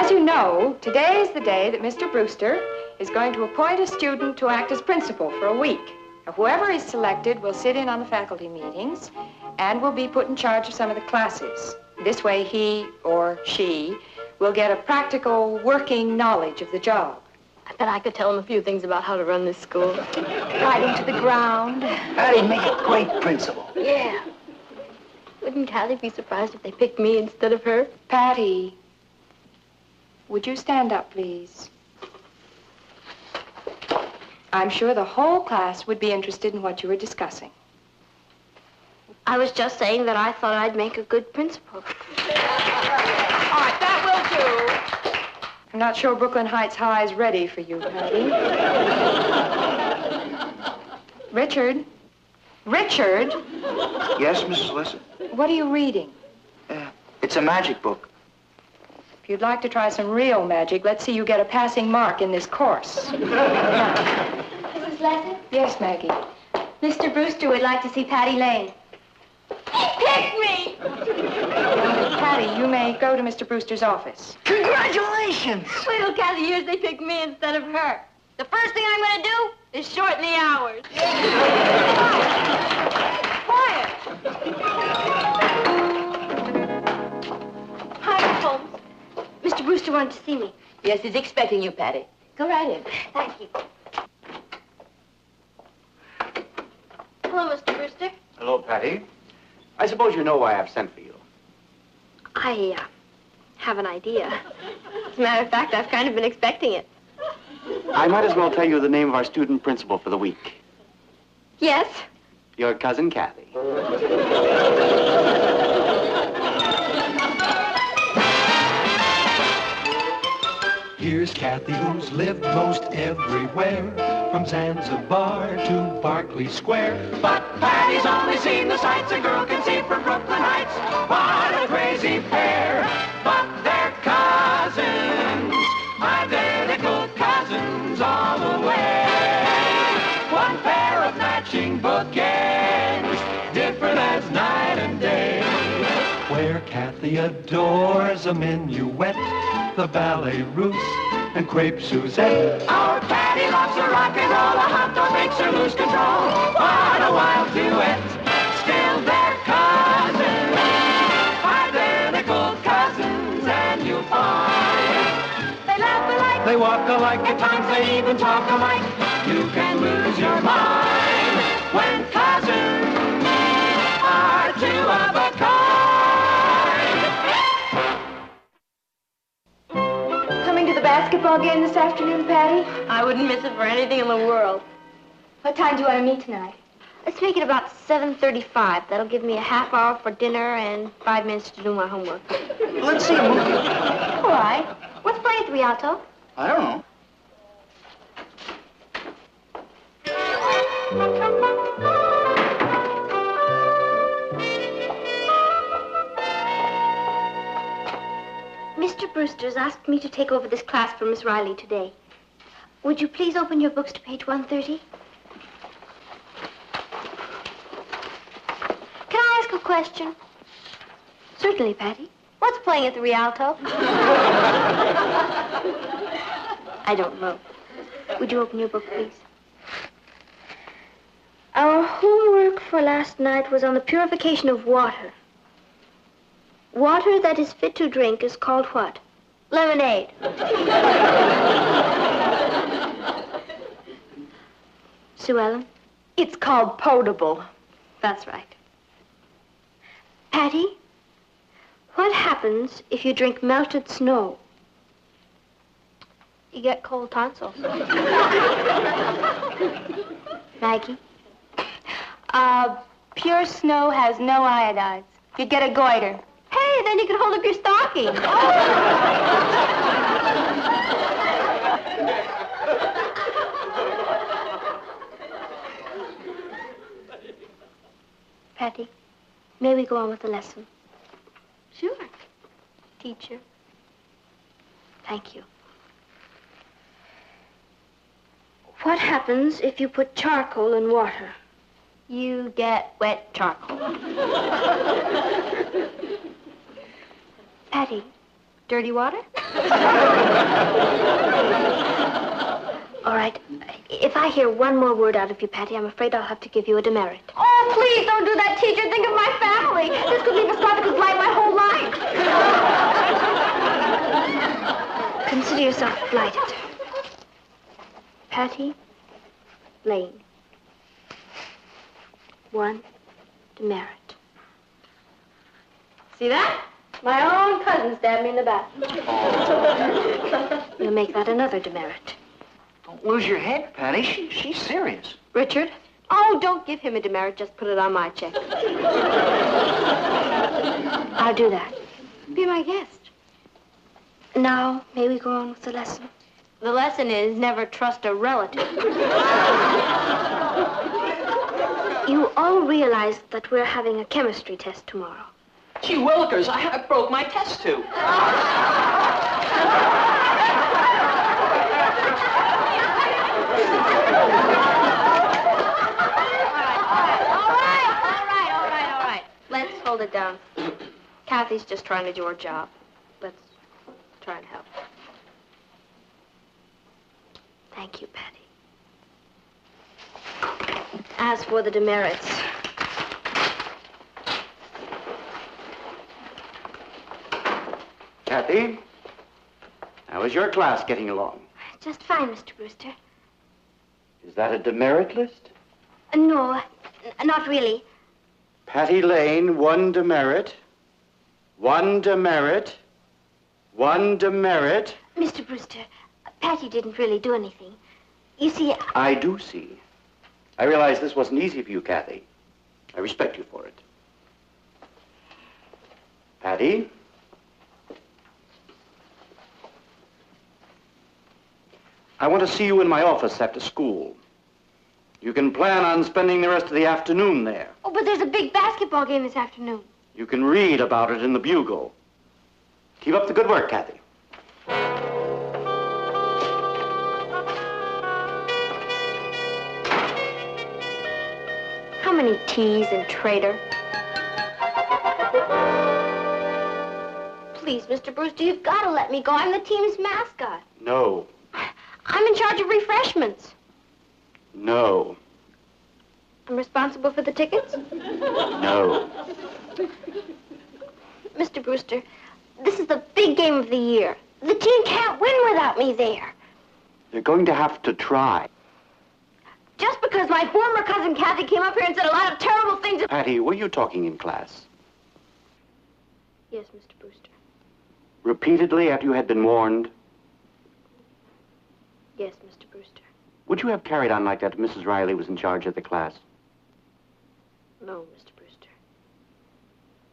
As you know, today is the day that Mr. Brewster is going to appoint a student to act as principal for a week. Now, whoever is selected will sit in on the faculty meetings and will be put in charge of some of the classes. This way, he or she will get a practical working knowledge of the job. I bet I could tell him a few things about how to run this school. Right into the ground. Patty'd make a great principal. Yeah. Wouldn't Kathy be surprised if they picked me instead of her? Patty, would you stand up, please? I'm sure the whole class would be interested in what you were discussing. I was just saying that I thought I'd make a good principal. All right, that will do. I'm not sure Brooklyn Heights High is ready for you, Patty. Richard? Richard? Yes, Mrs. Lissa? What are you reading? It's a magic book. If you'd like to try some real magic, let's see you get a passing mark in this course. Mrs. Lesson? Yes, Maggie. Mr. Brewster would like to see Patty Lane. Pick me! Patty, you may go to Mr. Brewster's office. Congratulations! Wait till Kathy hears they picked me instead of her. The first thing I'm going to do is shorten the hours. Quiet! Hi, Holmes. Mr. Brewster wanted to see me. Yes, he's expecting you, Patty. Go right in. Thank you. Hello, Mr. Brewster. Hello, Patty. I suppose you know why I've sent for you. I have an idea. As a matter of fact, I've kind of been expecting it. I might as well tell you the name of our student principal for the week. Yes? Your cousin Kathy. Here's Kathy, who's lived most everywhere, from Zanzibar to Berkeley Square. But Patty's only seen the sights a girl can see from Brooklyn Heights. What a crazy pair! But they're cousins, identical cousins all the way. One pair of matching bookends, different as night and day. Where Kathy adores a minuet, the ballet russe, and crepe Suzette. Our Patty loves her rock and roll, a hot dog makes her lose control. What a wild duet, still they're cousins, identical cousins, and you'll find they laugh alike, they walk alike, at times they even talk alike. You can lose your mind when cousins are two of a kind. Basketball game this afternoon, Patty? I wouldn't miss it for anything in the world. What time do you want to meet tonight? Let's make it about 7:35. That'll give me a half hour for dinner and 5 minutes to do my homework. Let's see a movie. All right. What's playing at the Rialto? I don't know. Mr. Brewster's asked me to take over this class for Miss Riley today. Would you please open your books to page 130? Can I ask a question? Certainly, Patty. What's playing at the Rialto? I don't know. Would you open your book, please? Our homework for last night was on the purification of water. Water that is fit to drink is called what? Lemonade. Sue Ellen? It's called potable. That's right. Patty, what happens if you drink melted snow? You get cold tonsils. Maggie? Pure snow has no iodides. You'd get a goiter. Hey, then you can hold up your stocking. Patty, may we go on with the lesson? Sure. Teacher. Thank you. What happens if you put charcoal in water? You get wet charcoal. Patty, Dirty water? All right. If I hear one more word out of you, Patty, I'm afraid I'll have to give you a demerit. Oh, please don't do that, teacher. Think of my family. This could be the Spartacus light my whole life. Consider yourself blighted. Patty Lane. One demerit. See that? My own cousin stabbed me in the back. You'll make that another demerit. Don't lose your head, Patty. She's serious. Richard? Oh, don't give him a demerit. Just put it on my check. I'll do that. Be my guest. Now, may we go on with the lesson? The lesson is never trust a relative. You all realize that we're having a chemistry test tomorrow. Gee willikers, I broke my test tube. All right. Let's hold it down. Kathy's just trying to do her job. Let's try and help. Thank you, Patty. As for the demerits, Kathy, how is your class getting along? just fine, Mr. Brewster. Is that a demerit list? No, not really. Patty Lane, 1 demerit. 1 demerit. 1 demerit. Mr. Brewster, Patty didn't really do anything. You see, I do see. I realize this wasn't easy for you, Kathy. I respect you for it. Patty? I want to see you in my office after school. You can plan on spending the rest of the afternoon there. oh, but there's a big basketball game this afternoon. You can read about it in the Bugle. Keep up the good work, Kathy. How many T's in traitor? Please, Mr. Brewster, you've got to let me go. I'm the team's mascot. No. I'm in charge of refreshments. No. I'm responsible for the tickets? No. Mr. Brewster, this is the big game of the year. The team can't win without me there. You're going to have to try. Just because my former cousin Kathy came up here and said a lot of terrible things. Patty, were you talking in class? Yes, Mr. Brewster. Repeatedly after you had been warned? Yes, Mr. Brewster. Would you have carried on like that if Mrs. Riley was in charge of the class? No, Mr. Brewster.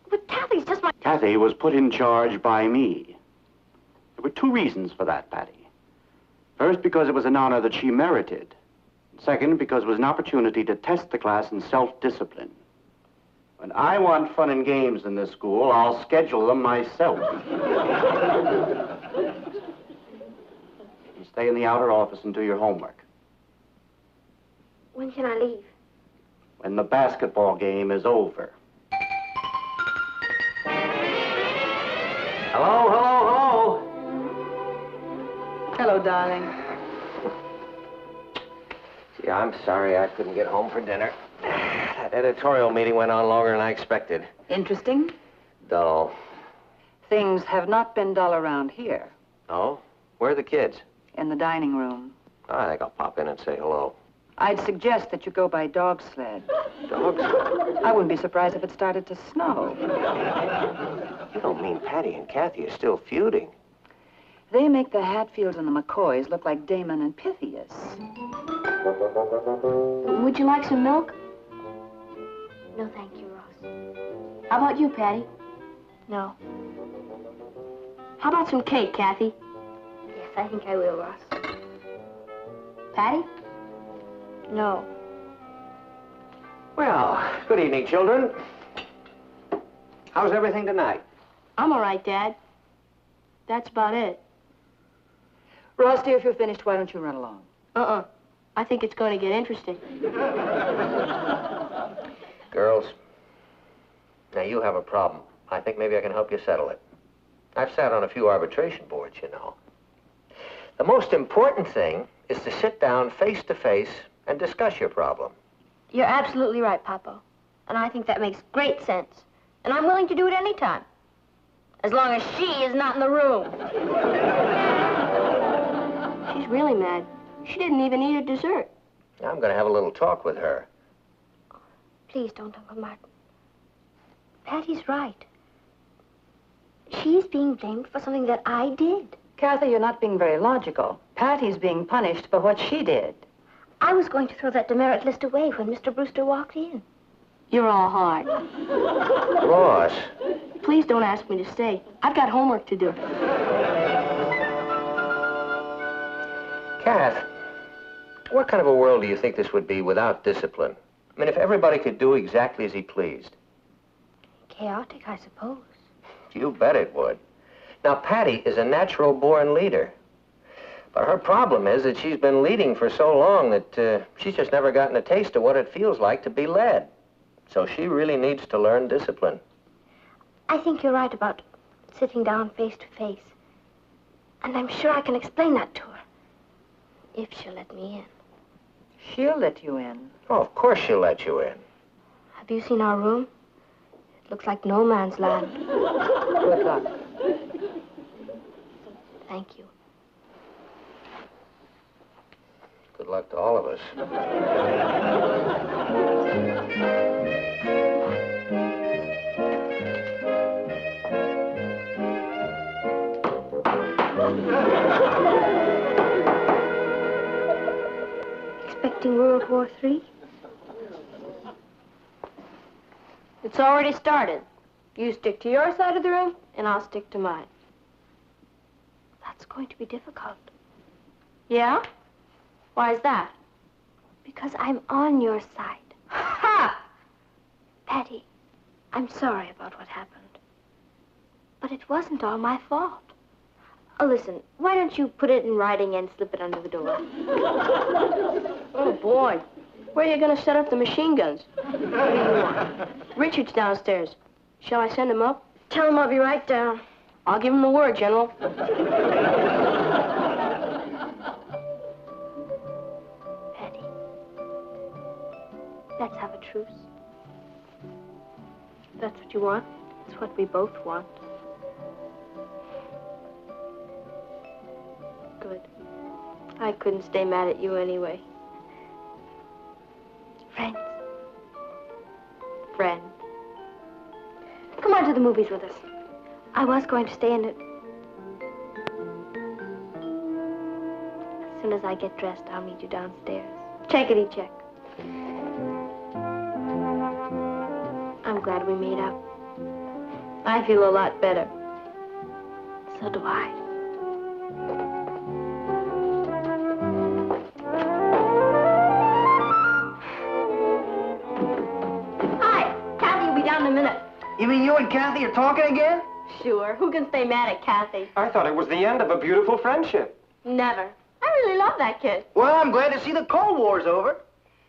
But Kathy's just my... Kathy was put in charge by me. There were 2 reasons for that, Patty. First, because it was an honor that she merited. Second, because it was an opportunity to test the class in self-discipline. When I want fun and games in this school, I'll schedule them myself. You stay in the outer office and do your homework. When can I leave? When the basketball game is over. Hello, hello, hello. Hello, darling. Gee, I'm sorry I couldn't get home for dinner. That editorial meeting went on longer than I expected. Interesting? Dull. Things have not been dull around here. Oh? Where are the kids? In the dining room. Oh, I think I'll pop in and say hello. I'd suggest that you go by dog sled. Dogs? I wouldn't be surprised if it started to snow. You don't mean Patty and Kathy are still feuding? They make the Hatfields and the McCoys look like Damon and Pythias. Would you like some milk? No, thank you, Ross. How about you, Patty? No. How about some cake, Kathy? Yes, I think I will, Ross. Patty? No. Well, good evening, children. How's everything tonight? I'm all right, Dad. That's about it. Ross, dear, if you're finished, why don't you run along? I think it's going to get interesting. Girls, now you have a problem. I think maybe I can help you settle it. I've sat on a few arbitration boards, you know. The most important thing is to sit down face to face and discuss your problem. You're absolutely right, Papa. And I think that makes great sense. And I'm willing to do it any time. As long as she is not in the room. She's really mad. She didn't even eat her dessert. I'm going to have a little talk with her. Please don't, Uncle Martin. Patty's right. She's being blamed for something that I did. Kathy, you're not being very logical. Patty's being punished for what she did. I was going to throw that demerit list away when Mr. Brewster walked in. You're all hard. Ross. Please don't ask me to stay. I've got homework to do. Kath, what kind of a world do you think this would be without discipline? I mean, if everybody could do exactly as he pleased. Chaotic, I suppose. You bet it would. Now, Patty is a natural-born leader. But her problem is that she's been leading for so long that she's just never gotten a taste of what it feels like to be led. So she really needs to learn discipline. I think you're right about sitting down face to face. And I'm sure I can explain that to her. If she'll let me in. She'll let you in. Oh, of course she'll let you in. Have you seen our room? It looks like no man's land. Good luck. Thank you. Good luck to all of us. Expecting World War III? It's already started. You stick to your side of the room, and I'll stick to mine. That's going to be difficult. Yeah? Why is that? Because I'm on your side. Ha! Patty, I'm sorry about what happened. But it wasn't all my fault. Oh, listen, why don't you put it in writing and slip it under the door? Oh, boy. Where are you going to set up the machine guns? What do you want? Richard's downstairs. Shall I send him up? Tell him I'll be right down. I'll give him the word, General. Patty, let's have a truce. That's what you want. It's what we both want. Good. I couldn't stay mad at you anyway. Friends. Friend. Come on to the movies with us. I was going to stay in it. As soon as I get dressed, I'll meet you downstairs. Checkity check. I'm glad we made up. I feel a lot better. So do I. Hi, Kathy will be down in a minute. You mean you and Kathy are talking again? Sure. Who can stay mad at Kathy? I thought it was the end of a beautiful friendship. Never. I really love that kid. Well, I'm glad to see the Cold War's over.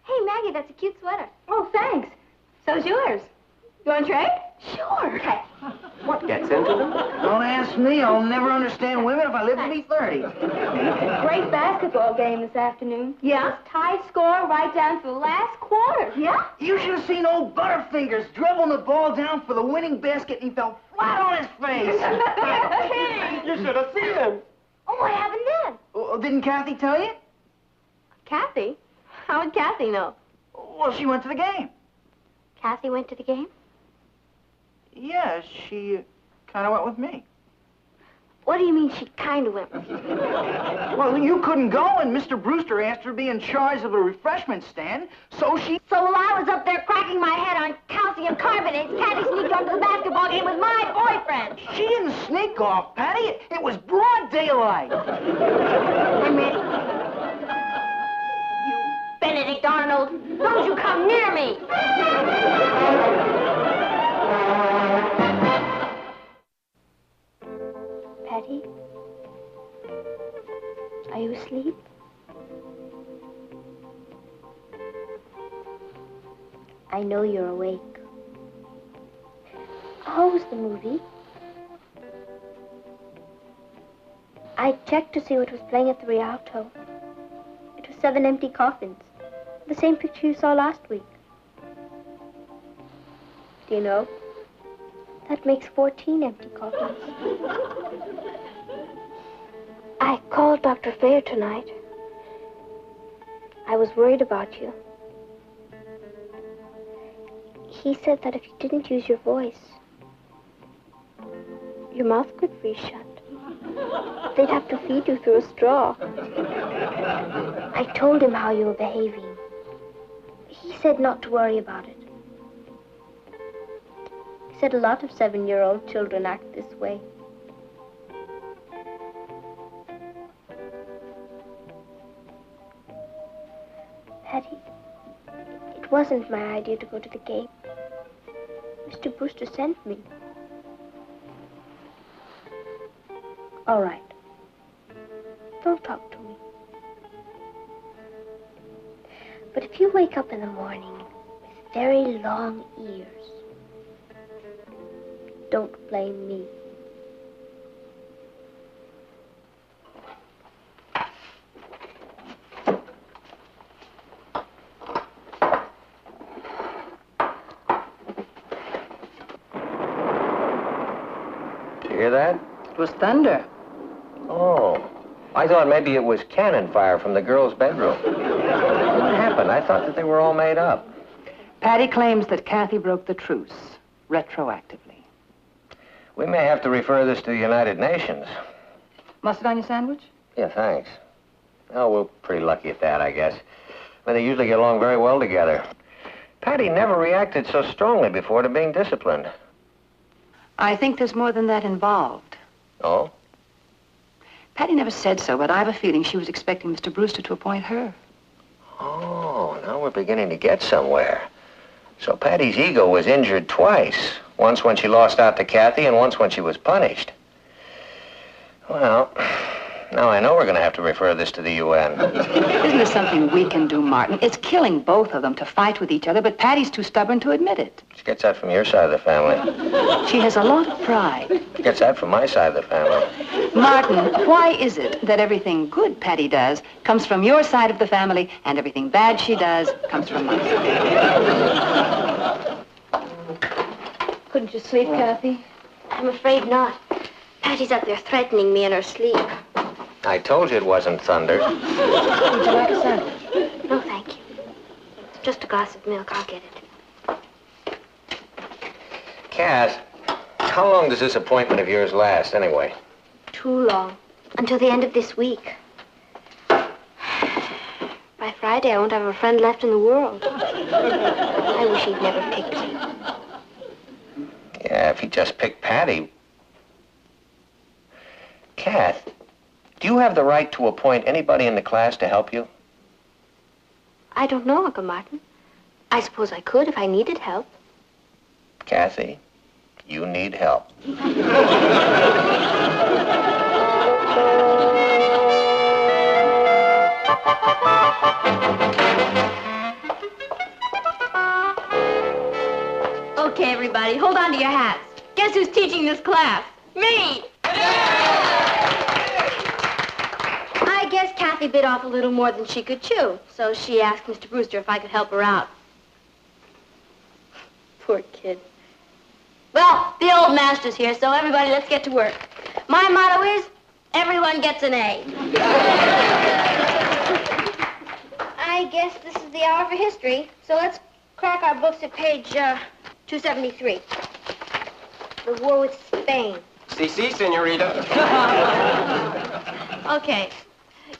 Hey, Maggie, that's a cute sweater. Oh, thanks. So's yours. You want to trade? Sure. Okay. What gets into them? Don't ask me. I'll never understand women if I live to be 30. Great basketball game this afternoon. Yeah? Tie score right down to the last quarter. Yeah? You should have seen old Butterfingers dribbling the ball down for the winning basket and he fell flat on his face. You should have seen him. Oh, what happened then? Oh, didn't Kathy tell you? Kathy? How would Kathy know? Well, she went to the game. Kathy went to the game? Yeah, she kind of went with me. What do you mean she kind of went with you? Well, you couldn't go, and Mr. Brewster asked her to be in charge of the refreshment stand, so she... So while I was up there cracking my head on calcium carbonates, Kathy sneaked onto the basketball game with my boyfriend. She didn't sneak off, Patty. It was broad daylight. I'm ready. You Benedict Arnold, don't you come near me! Patty? Are you asleep? I know you're awake. How was the movie? I checked to see what was playing at the Rialto. It was 7 empty coffins. The same picture you saw last week. Do you know? That makes 14 empty coffins. I called Dr. Fair tonight. I was worried about you. He said that if you didn't use your voice, your mouth could freeze shut. They'd have to feed you through a straw. I told him how you were behaving. He said not to worry about it. He said a lot of 7-year-old children act this way. Patty, it wasn't my idea to go to the game. Mr. Brewster sent me. All right. Don't talk to me. But if you wake up in the morning with very long ears, don't blame me. Did you hear that? It was thunder. Oh. I thought maybe it was cannon fire from the girls' bedroom. What happened? I thought that they were all made up. Patty claims that Kathy broke the truce, retroactively. We may have to refer this to the United Nations. Mustard on your sandwich? Yeah, thanks. Oh, we're pretty lucky at that, I guess. I mean, they usually get along very well together. Patty never reacted so strongly before to being disciplined. I think there's more than that involved. Oh? Patty never said so, but I have a feeling she was expecting Mr. Brewster to appoint her. Oh, now we're beginning to get somewhere. So Patty's ego was injured twice. Once when she lost out to Kathy, and once when she was punished. Well, now I know we're going to have to refer this to the UN. Isn't there something we can do, Martin? It's killing both of them to fight with each other, but Patty's too stubborn to admit it. She gets that from your side of the family. She has a lot of pride. She gets that from my side of the family. Martin, why is it that everything good Patty does comes from your side of the family, and everything bad she does comes from mine? Couldn't you sleep, Kathy? I'm afraid not. Patty's up there threatening me in her sleep. I told you it wasn't thunder. Would you like a sandwich? No, thank you. Just a glass of milk. I'll get it. Kath, how long does this appointment of yours last, anyway? Too long. Until the end of this week. By Friday, I won't have a friend left in the world. I wish he'd never picked me. Yeah, if he just picked Patty. Kath, do you have the right to appoint anybody in the class to help you? I don't know, Uncle Martin. I suppose I could if I needed help. Kathy, you need help. Okay, everybody, hold on to your hats. Guess who's teaching this class? Me! I guess Kathy bit off a little more than she could chew, so she asked Mr. Brewster if I could help her out. Poor kid. Well, the old master's here, so everybody, let's get to work. My motto is, everyone gets an A. I guess this is the hour for history, so let's crack our books at page 273. The war with Spain. Si, senorita. Okay.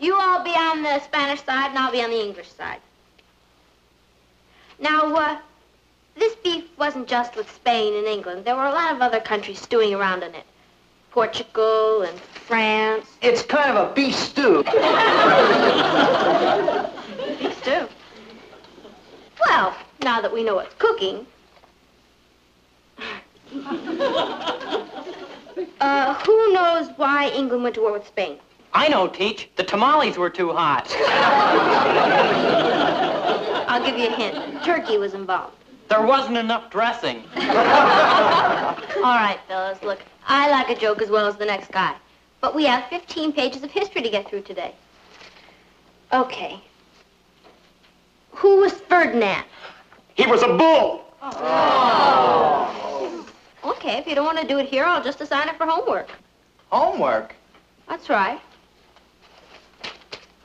You all be on the Spanish side, and I'll be on the English side. Now, this beef wasn't just with Spain and England. There were a lot of other countries stewing around in it. Portugal and France. It's kind of a beef stew. Beef stew. Well, now that we know it's cooking. Who knows why England went to war with Spain? I know, Teach. The tamales were too hot. I'll give you a hint. Turkey was involved. There wasn't enough dressing. All right, fellas, look, I like a joke as well as the next guy. But we have 15 pages of history to get through today. Okay. Who was Ferdinand? He was a bull. Oh. Okay, if you don't want to do it here, I'll just assign it for homework. Homework? That's right.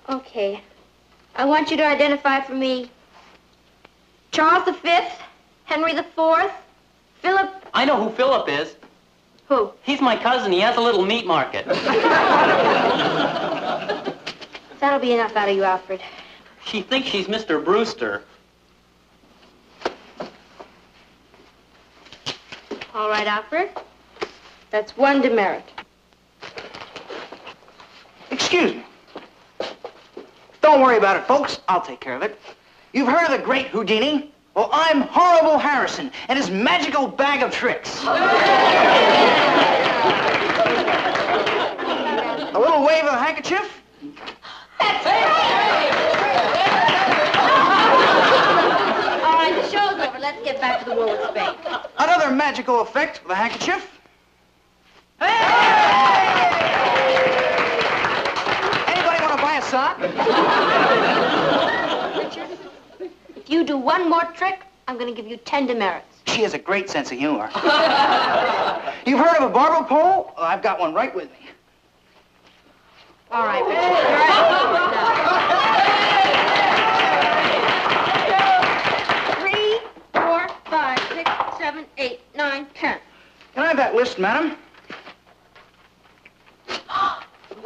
Okay. I want you to identify for me Charles V, Henry IV, Philip... I know who Philip is. Who? He's my cousin. He has a little meat market. That'll be enough out of you, Alfred. She thinks she's Mr. Brewster. All right, Alfred. That's one demerit. Excuse me. Don't worry about it, folks. I'll take care of it. You've heard of the great Houdini? Well, I'm Horrible Harrison and his magical bag of tricks. A little wave of the handkerchief. That's right. All right, the show's over. Let's get back to the war with Spain. Another magical effect of the handkerchief. Anybody want to buy a sock? Richard, if you do one more trick, I'm going to give you 10 demerits. She has a great sense of humor. You've heard of a barber pole? Well, I've got one right with me. All right, Richard. You're out. 3, 4, 5, 6, 7, 8, 9, 10. Can I have that list, madam?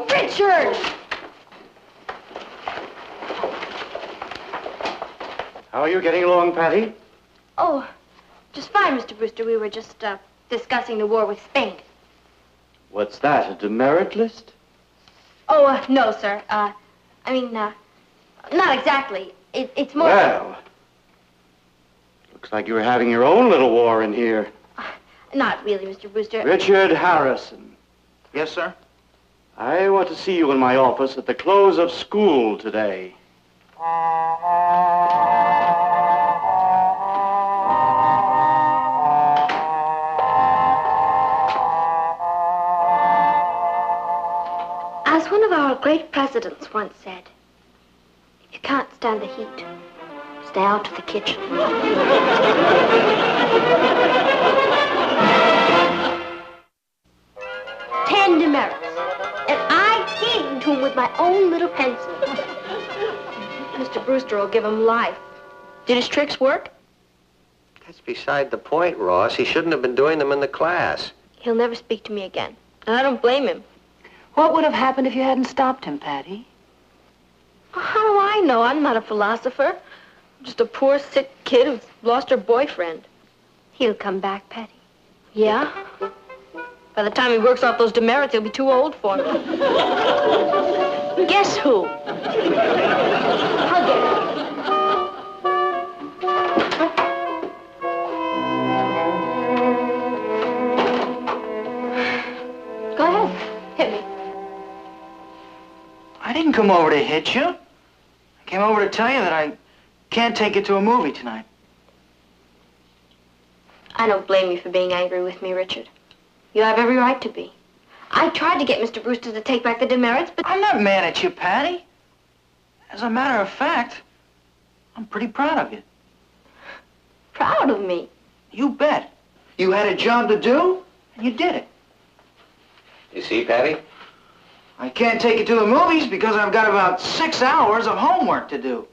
Richard! How are you getting along, Patty? Oh, just fine, Mr. Brewster. We were just discussing the war with Spain. What's that, a demerit list? Oh, no, sir. I mean, not exactly. It's more... Well, looks like you were having your own little war in here. Not really, Mr. Brewster. Richard Harrison. Yes, sir? I want to see you in my office at the close of school today. As one of our great presidents once said, if you can't stand the heat, stay out of the kitchen. 10 demerits. And I gave them to him with my own little pencil. Mr. Brewster will give him life. Did his tricks work? That's beside the point, Ross. He shouldn't have been doing them in the class. He'll never speak to me again. And I don't blame him. What would have happened if you hadn't stopped him, Patty? How do I know? I'm not a philosopher. I'm just a poor, sick kid who's lost her boyfriend. He'll come back, Patty. Yeah? By the time he works off those demerits, he'll be too old for me. Guess who? I'll get it. Go ahead. Hit me. I didn't come over to hit you. I came over to tell you that I can't take you to a movie tonight. I don't blame you for being angry with me, Richard. You have every right to be. I tried to get Mr. Brewster to take back the demerits, but... I'm not mad at you, Patty. As a matter of fact, I'm pretty proud of you. Proud of me? You bet. You had a job to do, and you did it. You see, Patty? I can't take you to the movies because I've got about 6 hours of homework to do.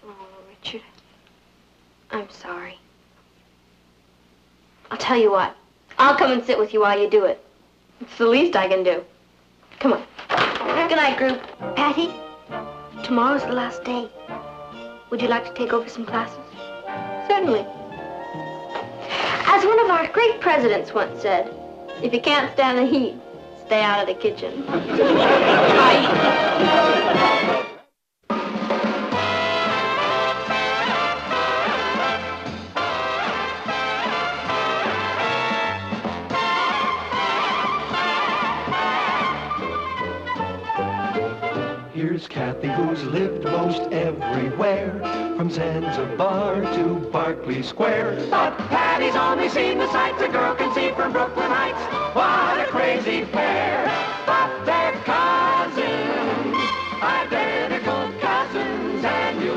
Oh, Richard. I'm sorry. I'll tell you what. I'll come and sit with you while you do it. It's the least I can do. Come on. Good night, group. Patty, tomorrow's the last day. Would you like to take over some classes? Certainly. As one of our great presidents once said, if you can't stand the heat, stay out of the kitchen. Bye. Here's Kathy, who's lived most everywhere, from Zanzibar to Berkeley Square. But Patty's only seen the sights a girl can see from Brooklyn Heights. What a crazy pair! But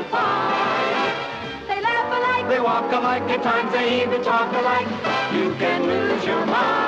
you'll find. They laugh alike. They walk alike, at times they even talk alike. You can lose your mind.